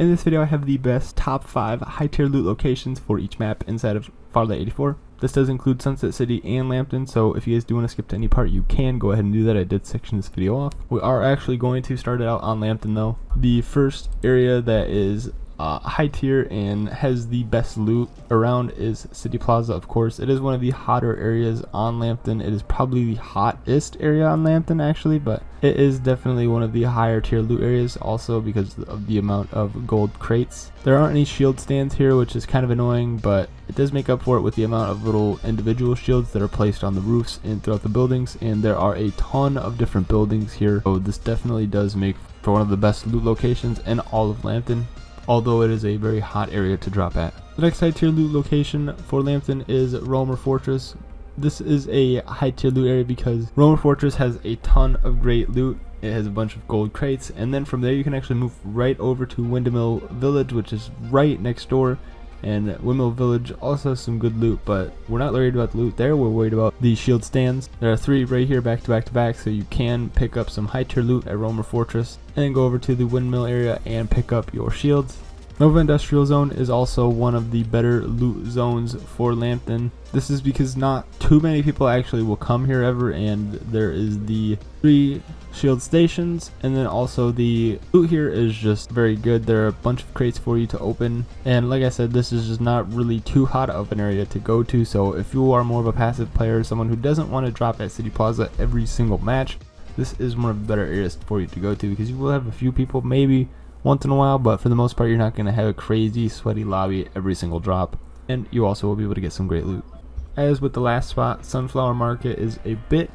In this video I have the best top 5 high tier loot locations for each map inside of Farlight 84. This does include Sunset City and Lampton, so if you guys do want to skip to any part you can go ahead and do that. I did section this video off. We are actually going to start it out on Lampton though. The first area that is high tier and has the best loot around is City Plaza. Of course, it is one of the hotter areas on Lampton. It is probably the hottest area on Lampton actually, but it is definitely one of the higher tier loot areas also because of the amount of gold crates. There aren't any shield stands here, which is kind of annoying, but it does make up for it with the amount of little individual shields that are placed on the roofs and throughout the buildings, and there are a ton of different buildings here, so this definitely does make for one of the best loot locations in all of Lampton, although it is a very hot area to drop at. The next high tier loot location for Lampton is Romer Fortress. This is a high tier loot area because Romer Fortress has a ton of great loot. It has a bunch of gold crates, and then from there you can actually move right over to Windmill Village, which is right next door. And Windmill Village also has some good loot, but we're not worried about the loot there. We're worried about the shield stands. There are 3 right here back to back to back, so you can pick up some high tier loot at Romer Fortress and then go over to the windmill area and pick up your shields. Nova Industrial Zone is also one of the better loot zones for Lampton. This is because not too many people actually will come here ever, and there is the 3 shield stations, and then also the loot here is just very good. There are a bunch of crates for you to open, and like I said, this is just not really too hot of an area to go to, so if you are more of a passive player, someone who doesn't want to drop at City Plaza every single match, this is one of the better areas for you to go to because you will have a few people maybe once in a while, but for the most part you're not going to have a crazy sweaty lobby every single drop, and you also will be able to get some great loot. As with the last spot, Sunflower Market is a bit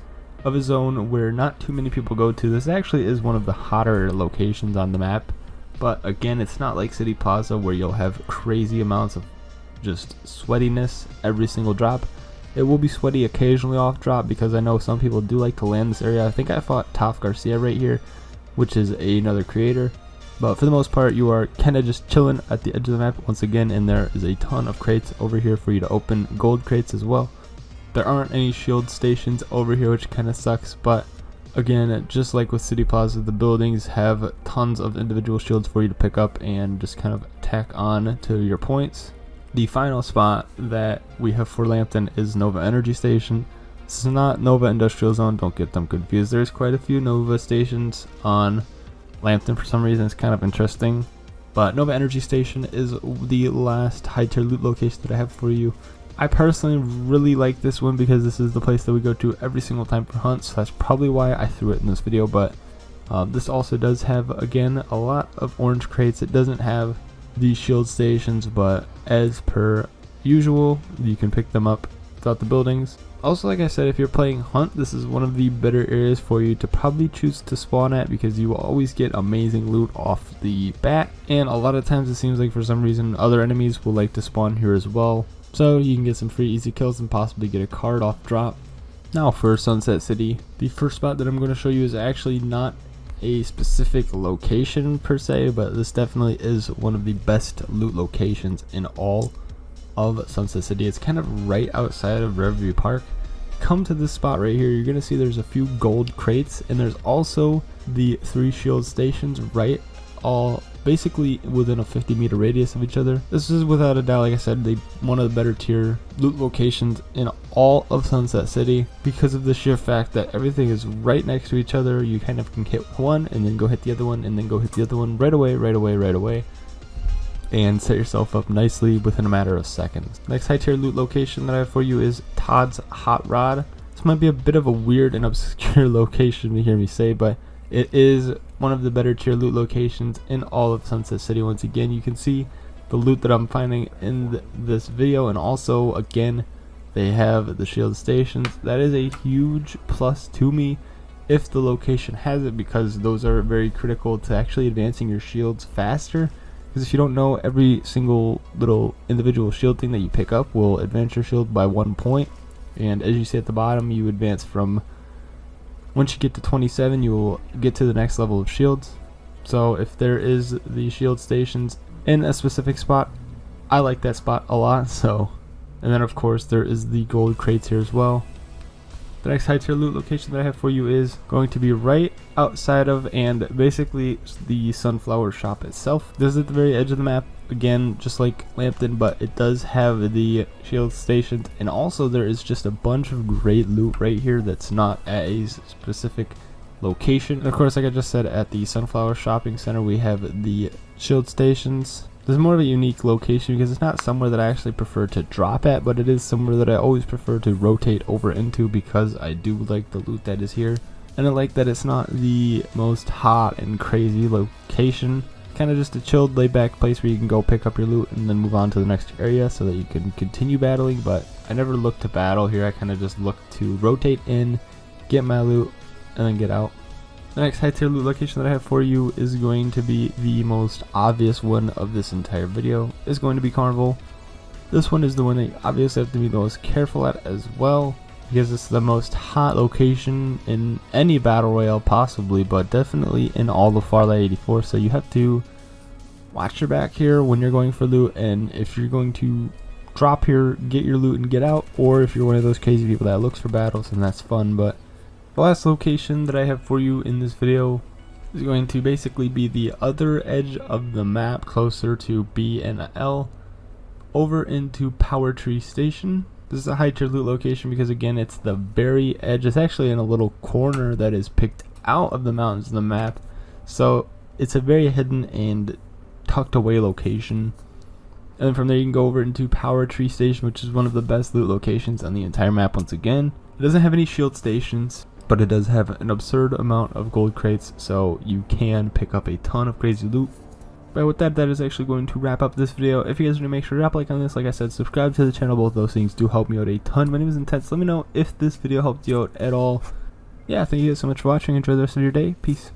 of a zone where not too many people go to. This actually is one of the hotter locations on the map, but again, it's not like City Plaza where you'll have crazy amounts of just sweatiness every single drop. It will be sweaty occasionally off drop because I know some people do like to land this area. I think I fought Toph Garcia right here, which is another creator. But for the most part, you are kind of just chilling at the edge of the map once again, and there is a ton of crates over here for you to open, gold crates as well. There aren't any shield stations over here, which kind of sucks, but again, just like with City Plaza, the buildings have tons of individual shields for you to pick up and just kind of tack on to your points. The final spot that we have for Lampton is Nova Energy Station. This is not Nova Industrial Zone, don't get them confused. There's quite a few Nova stations on Lampton for some reason. It's kind of interesting, but Nova Energy Station is the last high tier loot location that I have for you. I personally really like this one because this is the place that we go to every single time for hunts, so that's probably why I threw it in this video. But this also does have, again, a lot of orange crates. It doesn't have the shield stations, but as per usual you can pick them up throughout the buildings. Also, like I said, if you're playing hunt, this is one of the better areas for you to probably choose to spawn at because you will always get amazing loot off the bat, and a lot of times it seems like for some reason other enemies will like to spawn here as well, so you can get some free easy kills and possibly get a card off drop. Now for Sunset City, the first spot that I'm going to show you is actually not a specific location per se, but this definitely is one of the best loot locations in all of Sunset City. It's kind of right outside of Riverview Park. Come to this spot right here, you're gonna see there's a few gold crates, and there's also the 3 shield stations right all basically within a 50-meter radius of each other. This is without a doubt, like I said, one of the better tier loot locations in all of Sunset City because of the sheer fact that everything is right next to each other. You kind of can hit one and then go hit the other one and then go hit the other one right away, and set yourself up nicely within a matter of seconds. Next high tier loot location that I have for you is Todd's Hot Rod. This might be a bit of a weird and obscure location to hear me say, but it is one of the better tier loot locations in all of Sunset City. Once again, you can see the loot that I'm finding in this video, and also again they have the shield stations. That is a huge plus to me if the location has it, because those are very critical to actually advancing your shields faster. Because if you don't know, every single little individual shield thing that you pick up will advance your shield by 1 point. And as you see at the bottom, you advance from, once you get to 27, you will get to the next level of shields. So if there is the shield stations in a specific spot, I like that spot a lot. So, and then of course there is the gold crates here as well. The next high tier loot location that I have for you is going to be right outside of and basically the sunflower shop itself. This is at the very edge of the map, again just like Lampton, but it does have the shield stations, and also there is just a bunch of great loot right here that's not at a specific location. And of course, like I just said, at the sunflower shopping center we have the shield stations. This is more of a unique location because it's not somewhere that I actually prefer to drop at, but it is somewhere that I always prefer to rotate over into because I do like the loot that is here. And I like that it's not the most hot and crazy location. Kind of just a chilled, laid back place where you can go pick up your loot and then move on to the next area so that you can continue battling. But I never look to battle here, I kind of just look to rotate in, get my loot, and then get out. The next high tier loot location that I have for you is going to be the most obvious one of this entire video. It's going to be Carnival. This one is the one that you obviously have to be the most careful at as well, because it's the most hot location in any battle royale possibly, but definitely in all of Farlight 84. So you have to watch your back here when you're going for loot, and if you're going to drop here, get your loot and get out, or if you're one of those crazy people that looks for battles, then that's fun. But the last location that I have for you in this video is going to basically be the other edge of the map, closer to B and L, over into Power Tree Station. This is a high tier loot location because again it's the very edge. It's actually in a little corner that is picked out of the mountains of the map, so it's a very hidden and tucked away location. And then from there you can go over into Power Tree Station, which is one of the best loot locations on the entire map. Once again, it doesn't have any shield stations, but it does have an absurd amount of gold crates, so you can pick up a ton of crazy loot. But with that, that is actually going to wrap up this video. If you guys want to make sure to drop a like on this, like I said, subscribe to the channel. Both those things do help me out a ton. My name is Intense. Let me know if this video helped you out at all. Yeah, thank you guys so much for watching. Enjoy the rest of your day. Peace.